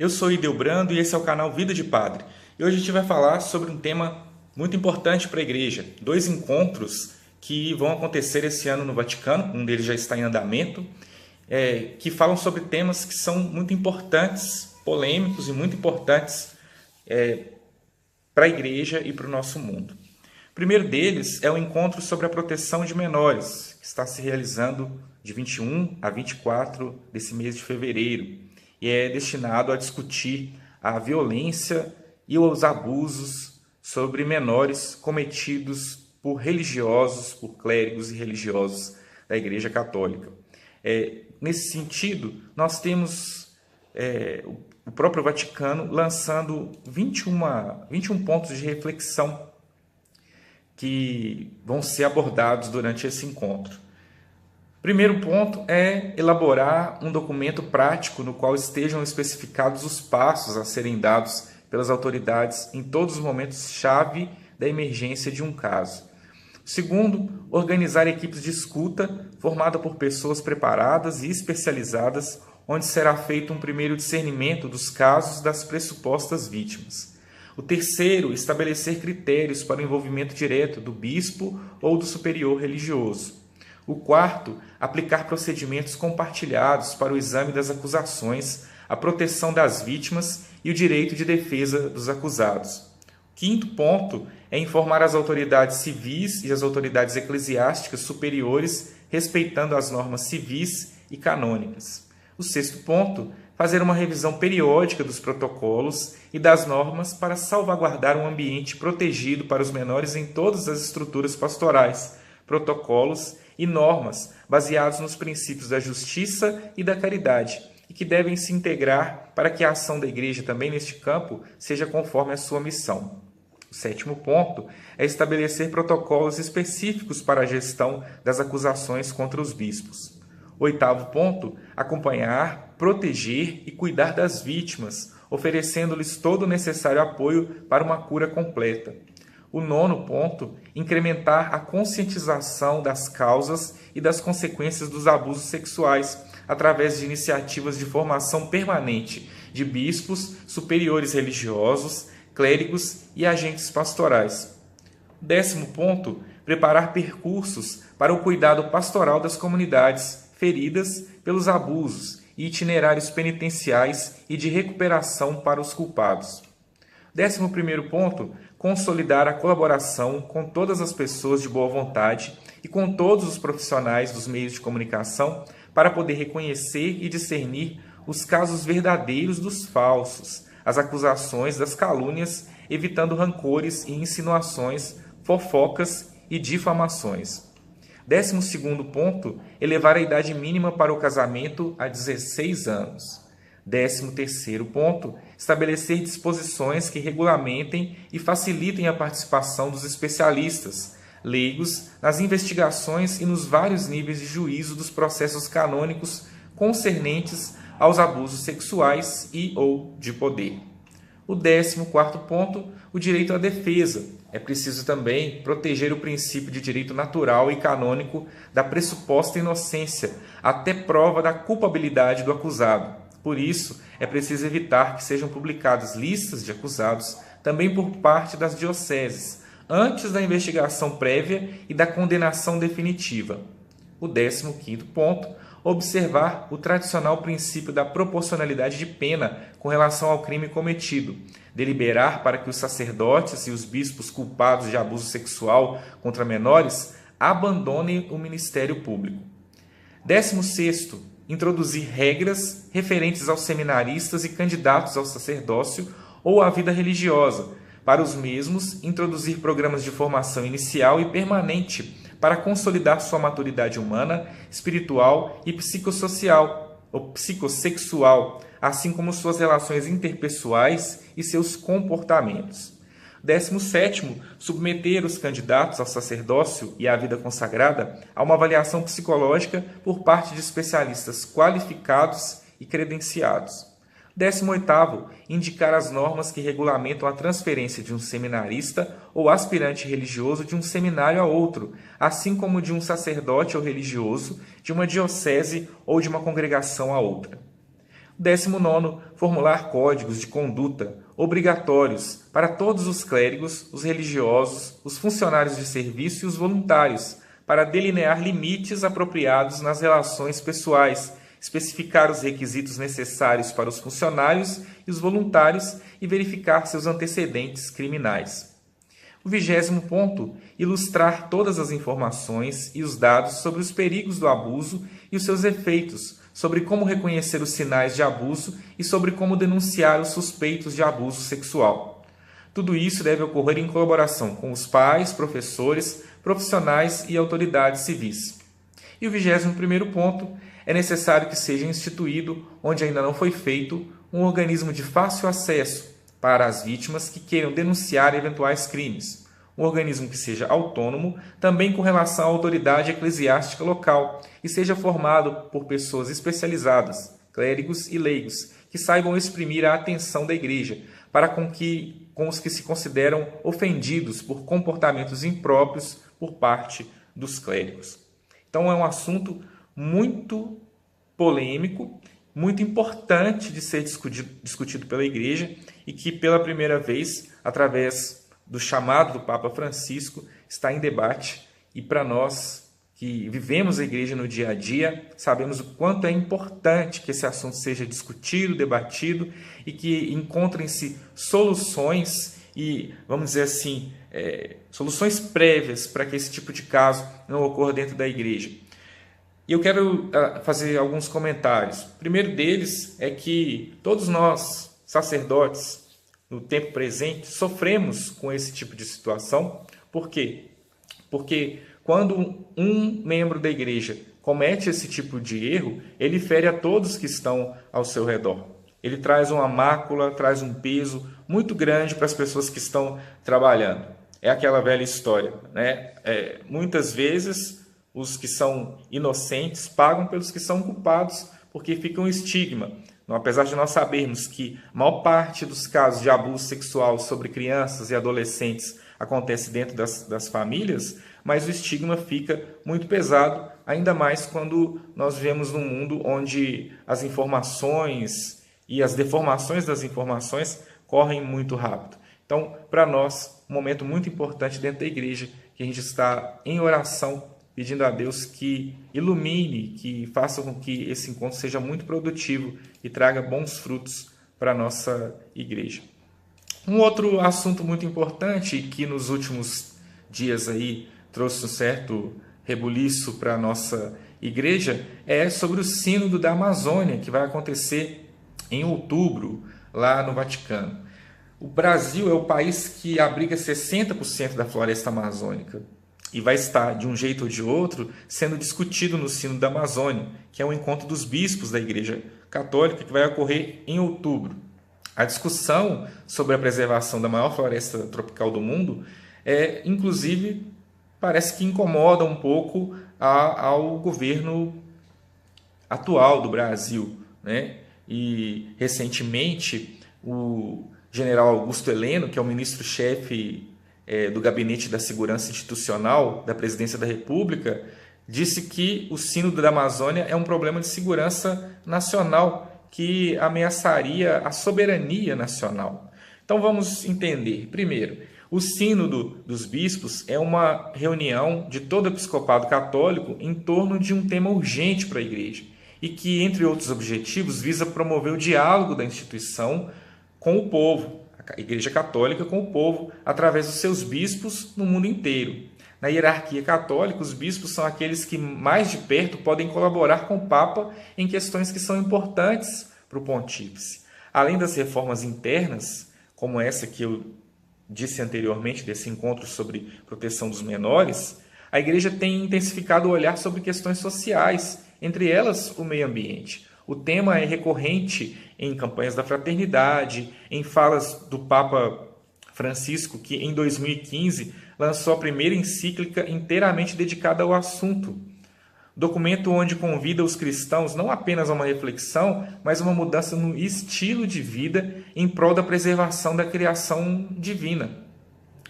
Eu sou Ildebrando e esse é o canal Vida de Padre. E hoje a gente vai falar sobre um tema muito importante para a Igreja. 2 encontros que vão acontecer esse ano no Vaticano, um deles já está em andamento, que falam sobre temas que são muito importantes, polêmicos e muito importantes para a Igreja e para o nosso mundo. O primeiro deles é o encontro sobre a proteção de menores, que está se realizando de 21 a 24 desse mês de fevereiro, e é destinado a discutir a violência e os abusos sobre menores cometidos por religiosos, por clérigos e religiosos da Igreja Católica. Nesse sentido, nós temos o próprio Vaticano lançando 21 pontos de reflexão que vão ser abordados durante esse encontro. Primeiro ponto é elaborar um documento prático no qual estejam especificados os passos a serem dados pelas autoridades em todos os momentos-chave da emergência de um caso. Segundo, organizar equipes de escuta formada por pessoas preparadas e especializadas, onde será feito um primeiro discernimento dos casos das pressupostas vítimas. O terceiro, estabelecer critérios para o envolvimento direto do bispo ou do superior religioso. O quarto, aplicar procedimentos compartilhados para o exame das acusações, a proteção das vítimas e o direito de defesa dos acusados. O quinto ponto é informar as autoridades civis e as autoridades eclesiásticas superiores, respeitando as normas civis e canônicas. O sexto ponto, fazer uma revisão periódica dos protocolos e das normas para salvaguardar um ambiente protegido para os menores em todas as estruturas pastorais, protocolos e normas baseados nos princípios da justiça e da caridade e que devem se integrar para que a ação da Igreja também neste campo seja conforme a sua missão. O sétimo ponto é estabelecer protocolos específicos para a gestão das acusações contra os bispos. O oitavo ponto, acompanhar, proteger e cuidar das vítimas, oferecendo-lhes todo o necessário apoio para uma cura completa. O nono ponto, incrementar a conscientização das causas e das consequências dos abusos sexuais, através de iniciativas de formação permanente de bispos, superiores religiosos, clérigos e agentes pastorais. O 10º ponto, preparar percursos para o cuidado pastoral das comunidades feridas pelos abusos e itinerários penitenciais e de recuperação para os culpados. 11º ponto, consolidar a colaboração com todas as pessoas de boa vontade e com todos os profissionais dos meios de comunicação para poder reconhecer e discernir os casos verdadeiros dos falsos, as acusações das calúnias, evitando rancores e insinuações, fofocas e difamações. 12º ponto, elevar a idade mínima para o casamento a 16 anos. 13º ponto, estabelecer disposições que regulamentem e facilitem a participação dos especialistas, leigos, nas investigações e nos vários níveis de juízo dos processos canônicos concernentes aos abusos sexuais e ou de poder. O 14º ponto, o direito à defesa. É preciso também proteger o princípio de direito natural e canônico da pressuposta inocência, até prova da culpabilidade do acusado. Por isso, é preciso evitar que sejam publicadas listas de acusados também por parte das dioceses, antes da investigação prévia e da condenação definitiva. O 15º ponto, observar o tradicional princípio da proporcionalidade de pena com relação ao crime cometido, deliberar para que os sacerdotes e os bispos culpados de abuso sexual contra menores abandonem o ministério público. 16º, introduzir regras referentes aos seminaristas e candidatos ao sacerdócio ou à vida religiosa. Para os mesmos, introduzir programas de formação inicial e permanente para consolidar sua maturidade humana, espiritual e psicossocial ou psicossexual, assim como suas relações interpessoais e seus comportamentos. 17º, submeter os candidatos ao sacerdócio e à vida consagrada a uma avaliação psicológica por parte de especialistas qualificados e credenciados. 18º, indicar as normas que regulamentam a transferência de um seminarista ou aspirante religioso de um seminário a outro, assim como de um sacerdote ou religioso de uma diocese ou de uma congregação a outra. 19º, formular códigos de conduta obrigatórios para todos os clérigos, os religiosos, os funcionários de serviço e os voluntários, para delinear limites apropriados nas relações pessoais, especificar os requisitos necessários para os funcionários e os voluntários e verificar seus antecedentes criminais. O 20º ponto, ilustrar todas as informações e os dados sobre os perigos do abuso e os seus efeitos, sobre como reconhecer os sinais de abuso e sobre como denunciar os suspeitos de abuso sexual. Tudo isso deve ocorrer em colaboração com os pais, professores, profissionais e autoridades civis. E o 21º ponto, é necessário que seja instituído, onde ainda não foi feito, um organismo de fácil acesso para as vítimas que queiram denunciar eventuais crimes. Um organismo que seja autônomo, também com relação à autoridade eclesiástica local, e seja formado por pessoas especializadas, clérigos e leigos, que saibam exprimir a atenção da Igreja para com os que se consideram ofendidos por comportamentos impróprios por parte dos clérigos. Então é um assunto muito polêmico, muito importante de ser discutido pela Igreja e que pela primeira vez, através do chamado do Papa Francisco, está em debate. E para nós que vivemos a Igreja no dia a dia, sabemos o quanto é importante que esse assunto seja discutido, debatido e que encontrem-se soluções e, vamos dizer assim, soluções prévias para que esse tipo de caso não ocorra dentro da Igreja. E eu quero fazer alguns comentários. O primeiro deles é que todos nós, sacerdotes, no tempo presente, sofremos com esse tipo de situação. Por quê? Porque quando um membro da igreja comete esse tipo de erro, ele fere a todos que estão ao seu redor. Ele traz uma mácula, traz um peso muito grande para as pessoas que estão trabalhando. É aquela velha história, né? Muitas vezes os que são inocentes pagam pelos que são culpados, porque fica um estigma. Apesar de nós sabermos que a maior parte dos casos de abuso sexual sobre crianças e adolescentes acontece dentro das famílias, mas o estigma fica muito pesado, ainda mais quando nós vivemos num mundo onde as informações e as deformações das informações correm muito rápido. Então, para nós, um momento muito importante dentro da igreja, que a gente está em oração, pedindo a Deus que ilumine, que faça com que esse encontro seja muito produtivo e traga bons frutos para a nossa igreja. Um outro assunto muito importante que nos últimos dias aí trouxe um certo rebuliço para a nossa igreja é sobre o Sínodo da Amazônia, que vai acontecer em outubro, lá no Vaticano. O Brasil é o país que abriga 60% da floresta amazônica e vai estar, de um jeito ou de outro, sendo discutido no Sínodo da Amazônia, que é um encontro dos bispos da Igreja Católica, que vai ocorrer em outubro. A discussão sobre a preservação da maior floresta tropical do mundo, inclusive, parece que incomoda um pouco ao governo atual do Brasil, né? E, recentemente, o general Augusto Heleno, que é o ministro-chefe do Gabinete da Segurança Institucional da Presidência da República, disse que o Sínodo da Amazônia é um problema de segurança nacional que ameaçaria a soberania nacional. Então vamos entender. Primeiro, o Sínodo dos Bispos é uma reunião de todo o episcopado católico em torno de um tema urgente para a Igreja e que, entre outros objetivos, visa promover o diálogo da instituição com o povo, a Igreja Católica com o povo, através dos seus bispos no mundo inteiro. Na hierarquia católica, os bispos são aqueles que mais de perto podem colaborar com o Papa em questões que são importantes para o pontífice. Além das reformas internas, como essa que eu disse anteriormente, desse encontro sobre proteção dos menores, a Igreja tem intensificado o olhar sobre questões sociais, entre elas o meio ambiente. O tema é recorrente em campanhas da fraternidade, em falas do Papa Francisco, que em 2015 lançou a primeira encíclica inteiramente dedicada ao assunto. Documento onde convida os cristãos não apenas a uma reflexão, mas a uma mudança no estilo de vida em prol da preservação da criação divina.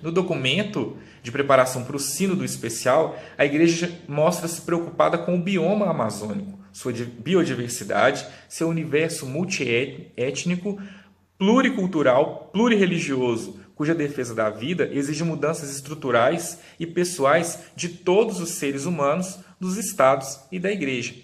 No documento de preparação para o Sínodo Especial, a Igreja mostra-se preocupada com o bioma amazônico, sua biodiversidade, seu universo multiétnico, pluricultural, plurirreligioso, cuja defesa da vida exige mudanças estruturais e pessoais de todos os seres humanos, dos estados e da Igreja.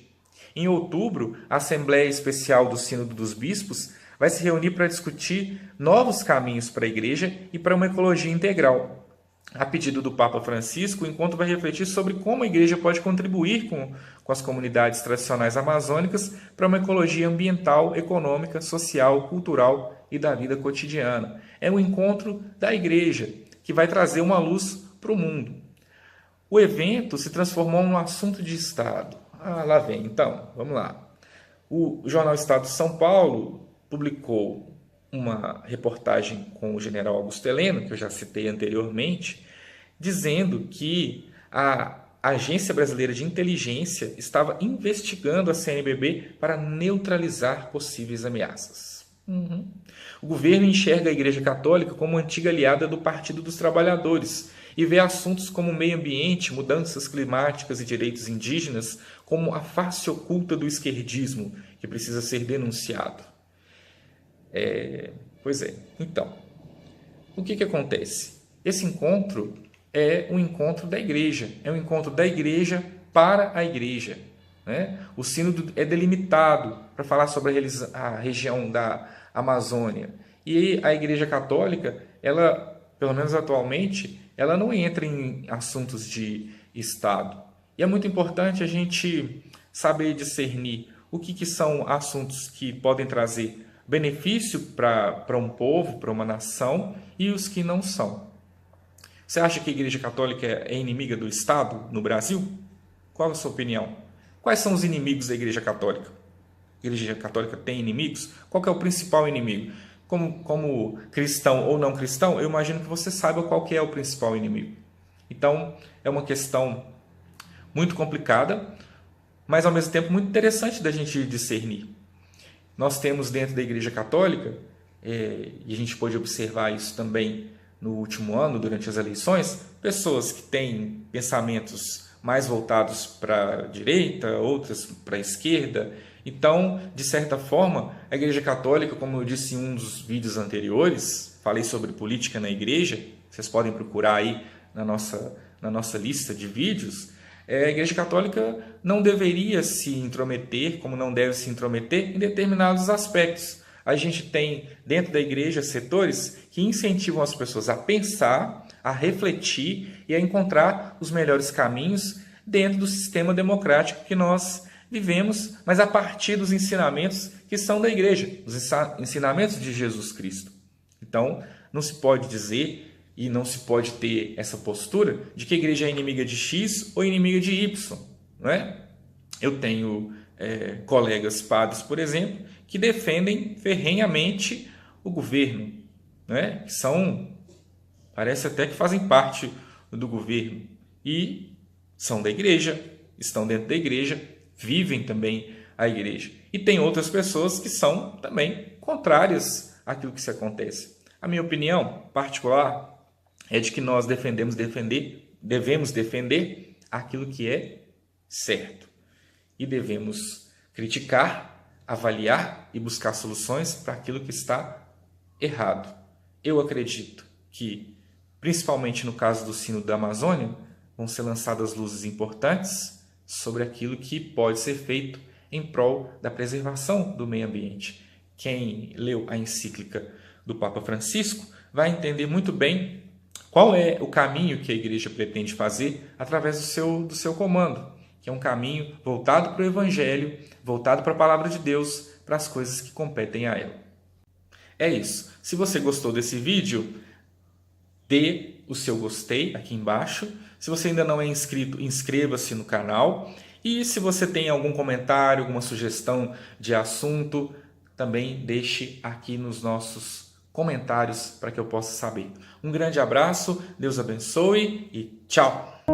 Em outubro, a Assembleia Especial do Sínodo dos Bispos vai se reunir para discutir novos caminhos para a Igreja e para uma ecologia integral. A pedido do Papa Francisco, o encontro vai refletir sobre como a Igreja pode contribuir com as comunidades tradicionais amazônicas para uma ecologia ambiental, econômica, social, cultural e da vida cotidiana. É um encontro da Igreja que vai trazer uma luz para o mundo. O evento se transformou num assunto de Estado. Lá vem. Então, vamos lá. O jornal Estado de São Paulo publicou uma reportagem com o general Augusto Heleno, que eu já citei anteriormente, dizendo que a Agência Brasileira de Inteligência estava investigando a CNBB para neutralizar possíveis ameaças. O governo enxerga a Igreja Católica como antiga aliada do Partido dos Trabalhadores e vê assuntos como meio ambiente, mudanças climáticas e direitos indígenas como a face oculta do esquerdismo, que precisa ser denunciado. Então, o que acontece? Esse encontro é um encontro da Igreja, é um encontro da Igreja para a Igreja. Né? O sínodo é delimitado para falar sobre a região da Amazônia. E a Igreja Católica, ela, pelo menos atualmente, ela não entra em assuntos de Estado. E é muito importante a gente saber discernir o que são assuntos que podem trazer benefício para um povo, para uma nação, e os que não são. Você acha que a Igreja Católica é inimiga do Estado no Brasil? Qual a sua opinião? Quais são os inimigos da Igreja Católica? A Igreja Católica tem inimigos? Qual que é o principal inimigo? Como cristão ou não cristão, eu imagino que você saiba qual que é o principal inimigo. Então, é uma questão muito complicada, mas ao mesmo tempo muito interessante da gente discernir. Nós temos dentro da Igreja Católica, e a gente pôde observar isso também no último ano, durante as eleições, pessoas que têm pensamentos mais voltados para a direita, outras para a esquerda. Então, de certa forma, a Igreja Católica, como eu disse em um dos vídeos anteriores, falei sobre política na Igreja, vocês podem procurar aí na nossa lista de vídeos. A Igreja Católica não deveria se intrometer, como não deve se intrometer, em determinados aspectos. A gente tem dentro da Igreja setores que incentivam as pessoas a pensar, a refletir e a encontrar os melhores caminhos dentro do sistema democrático que nós vivemos, mas a partir dos ensinamentos que são da Igreja, os ensinamentos de Jesus Cristo. Então, não se pode dizer e não se pode ter essa postura de que a Igreja é inimiga de X ou inimiga de Y. Não é? Eu tenho colegas padres, por exemplo, que defendem ferrenhamente o governo, né? Que parece até que fazem parte do governo e são da Igreja, estão dentro da Igreja, vivem também a Igreja. E tem outras pessoas que são também contrárias àquilo que se acontece. A minha opinião particular é de que nós devemos defender aquilo que é certo. E devemos criticar, avaliar e buscar soluções para aquilo que está errado. Eu acredito que, principalmente no caso do Sínodo da Amazônia, vão ser lançadas luzes importantes sobre aquilo que pode ser feito em prol da preservação do meio ambiente. Quem leu a encíclica do Papa Francisco vai entender muito bem qual é o caminho que a Igreja pretende fazer através do seu comando, que é um caminho voltado para o Evangelho, voltado para a Palavra de Deus, para as coisas que competem a ela. É isso. Se você gostou desse vídeo, dê o seu gostei aqui embaixo. Se você ainda não é inscrito, inscreva-se no canal. E se você tem algum comentário, alguma sugestão de assunto, também deixe aqui nos nossos comentários para que eu possa saber. Um grande abraço, Deus abençoe e tchau!